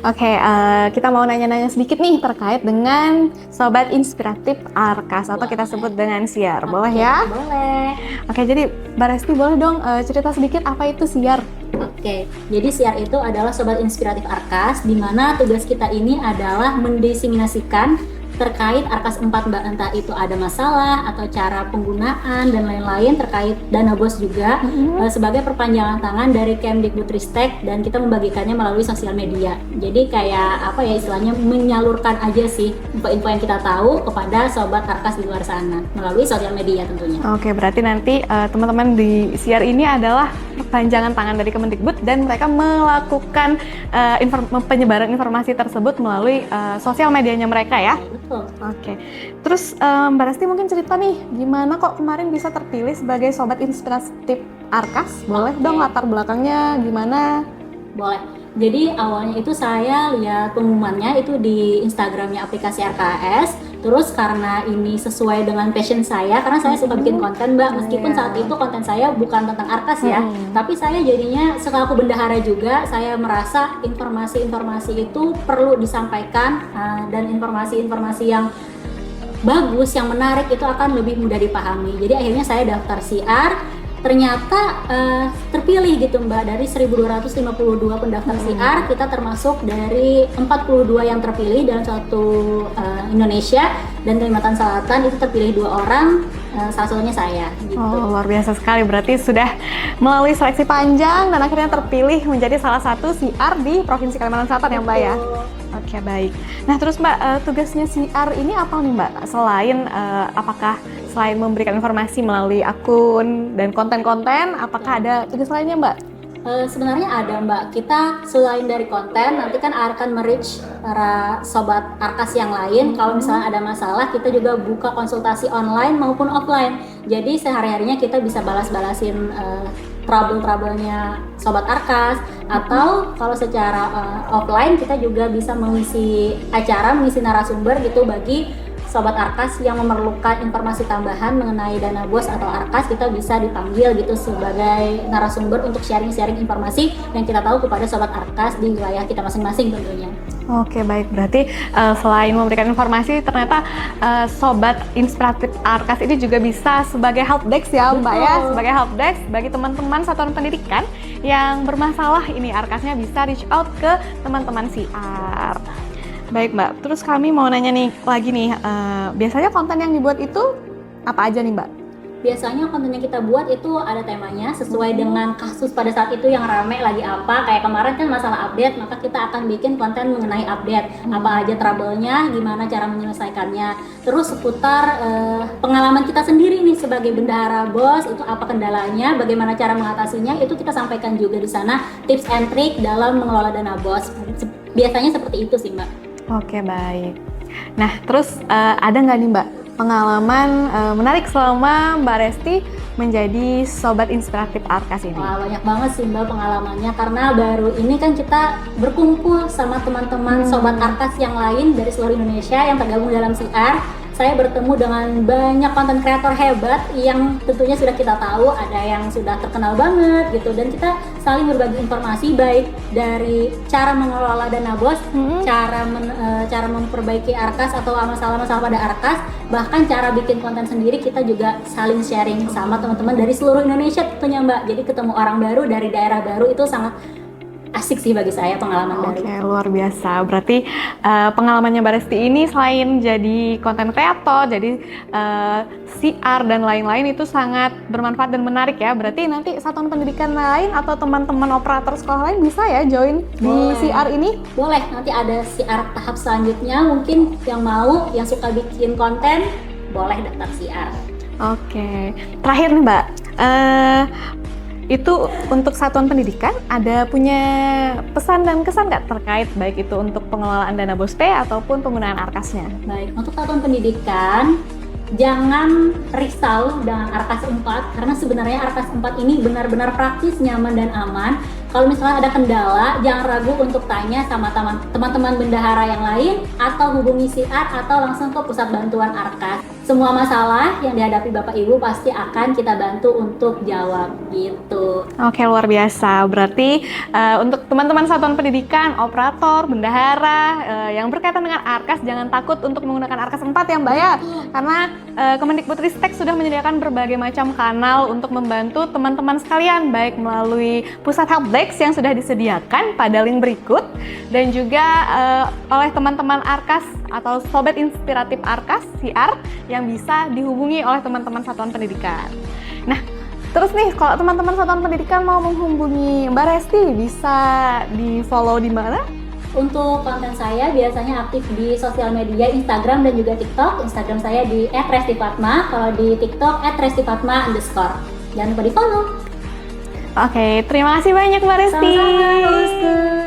Oke, kita mau nanya-nanya sedikit nih terkait dengan Sobat Inspiratif Arkas atau kita sebut dengan Siar. Boleh ya? Boleh. Oke, jadi Mbak Resti boleh dong cerita sedikit apa itu Siar? Oke, jadi Siar itu adalah Sobat Inspiratif Arkas, di mana tugas kita ini adalah mendesiminasikan terkait Arkas 4 Mbak, entah itu ada masalah atau cara penggunaan dan lain-lain terkait dana BOS juga sebagai perpanjangan tangan dari Kemdikbudristek, dan kita membagikannya melalui sosial media. Jadi kayak apa ya istilahnya, menyalurkan aja sih info-info yang kita tahu kepada Sobat Arkas di luar sana melalui sosial media tentunya. Oke, berarti nanti teman-teman di Siar ini adalah perpanjangan tangan dari Kemendikbud dan mereka melakukan penyebaran informasi tersebut melalui sosial medianya mereka ya? Betul. Oke, terus Mbak Resti mungkin cerita nih, gimana kok kemarin bisa terpilih sebagai Sobat Inspiratif Arkas? Boleh dong latar belakangnya gimana? Boleh. Jadi awalnya itu saya lihat pengumumannya itu di Instagramnya aplikasi RKS. Terus karena ini sesuai dengan passion saya, karena saya suka bikin konten Mbak, meskipun saat itu konten saya bukan tentang Arkas ya, tapi saya jadinya selaku bendahara juga, saya merasa informasi-informasi itu perlu disampaikan, dan informasi-informasi yang bagus, yang menarik itu akan lebih mudah dipahami. Jadi akhirnya saya daftar CR. Ternyata terpilih gitu Mbak, dari 1252 pendaftar CR, kita termasuk dari 42 yang terpilih dalam satu Indonesia, dan Kalimantan Selatan itu terpilih 2 orang, salah satunya saya gitu. Oh, luar biasa sekali, berarti sudah melalui seleksi panjang dan akhirnya terpilih menjadi salah satu CR di Provinsi Kalimantan Selatan ya Mbak ya? Oke, baik. Nah terus Mbak, tugasnya CR ini apa nih Mbak? Selain selain memberikan informasi melalui akun dan konten-konten, apakah ada tugas lainnya Mbak? Sebenarnya ada Mbak, kita selain dari konten nanti kan akan merich para Sobat Arkas yang lain. Kalau misalnya ada masalah, kita juga buka konsultasi online maupun offline. Jadi sehari-harinya kita bisa balas-balasin trouble-troublenya Sobat Arkas, atau kalau secara offline kita juga bisa mengisi acara, mengisi narasumber gitu bagi Sobat Arkas yang memerlukan informasi tambahan mengenai dana BOS atau Arkas. Kita bisa dipanggil gitu sebagai narasumber untuk sharing-sharing informasi yang kita tahu kepada Sobat Arkas di wilayah kita masing-masing tentunya. Oke, baik, berarti selain memberikan informasi, ternyata Sobat Inspiratif Arkas ini juga bisa sebagai helpdesk ya Mbak ya, sebagai helpdesk bagi teman-teman satuan pendidikan yang bermasalah ini Arkasnya bisa reach out ke teman-teman CR. Baik Mbak, terus kami mau nanya nih lagi nih, biasanya konten yang dibuat itu apa aja nih Mbak? Biasanya konten yang kita buat itu ada temanya sesuai dengan kasus pada saat itu yang rame lagi apa. Kayak kemarin kan masalah update, maka kita akan bikin konten mengenai update, apa aja trouble-nya, gimana cara menyelesaikannya. Terus seputar pengalaman kita sendiri nih sebagai bendahara BOS, itu apa kendalanya, bagaimana cara mengatasinya, itu kita sampaikan juga di sana tips and trick dalam mengelola dana BOS. Biasanya seperti itu sih Mbak. Oke, baik. Nah, terus ada nggak nih Mbak pengalaman menarik selama Mbak Resti menjadi Sobat Inspiratif Arkas ini? Wah, banyak banget sih Mbak pengalamannya, karena baru ini kan kita berkumpul sama teman-teman Sobat Arkas yang lain dari seluruh Indonesia yang tergabung dalam CR. Saya bertemu dengan banyak konten kreator hebat yang tentunya sudah kita tahu, ada yang sudah terkenal banget gitu, dan kita saling berbagi informasi baik dari cara mengelola dana BOS, cara memperbaiki Arkas atau masalah-masalah pada Arkas, bahkan cara bikin konten sendiri kita juga saling sharing sama teman-teman dari seluruh Indonesia tentunya Mbak. Jadi ketemu orang baru dari daerah baru itu sangat asik sih bagi saya, pengalaman baru. Oke, luar biasa. Berarti pengalamannya Mbak Resti ini selain jadi konten kreator, jadi CR dan lain-lain itu sangat bermanfaat dan menarik ya. Berarti nanti satuan pendidikan lain atau teman-teman operator sekolah lain bisa ya join di CR ini? Boleh, nanti ada CR tahap selanjutnya, mungkin yang mau, yang suka bikin konten, boleh daftar CR. Oke, terakhir nih Mbak, itu untuk satuan pendidikan ada punya pesan dan kesan nggak terkait baik itu untuk pengelolaan dana BOS P ataupun penggunaan Arkasnya? Baik, untuk satuan pendidikan jangan risau dengan Arkas 4, karena sebenarnya Arkas 4 ini benar-benar praktis, nyaman, dan aman. Kalau misalnya ada kendala, jangan ragu untuk tanya sama teman-teman bendahara yang lain, atau hubungi CR atau langsung ke pusat bantuan Arkas. Semua masalah yang dihadapi Bapak Ibu pasti akan kita bantu untuk jawab gitu. Oke, luar biasa. Berarti untuk teman-teman satuan pendidikan, operator, bendahara yang berkaitan dengan Arkas, jangan takut untuk menggunakan Arkas 4 ya Mbak ya. Karena Kemendikbudristek sudah menyediakan berbagai macam kanal untuk membantu teman-teman sekalian, baik melalui pusat helpdesk yang sudah disediakan pada link berikut, dan juga oleh teman-teman Arkas atau Sobat Inspiratif Arkas, CR, yang bisa dihubungi oleh teman-teman satuan pendidikan. Nah, terus nih, kalau teman-teman satuan pendidikan mau menghubungi Mbak Resti, bisa di-follow di mana? Untuk konten saya biasanya aktif di sosial media Instagram dan juga TikTok. Instagram saya di @restifatma, kalau di TikTok @restifatma_. Jangan lupa di follow. Oke, terima kasih banyak Mbak Resti. Sama-sama, Ustaz.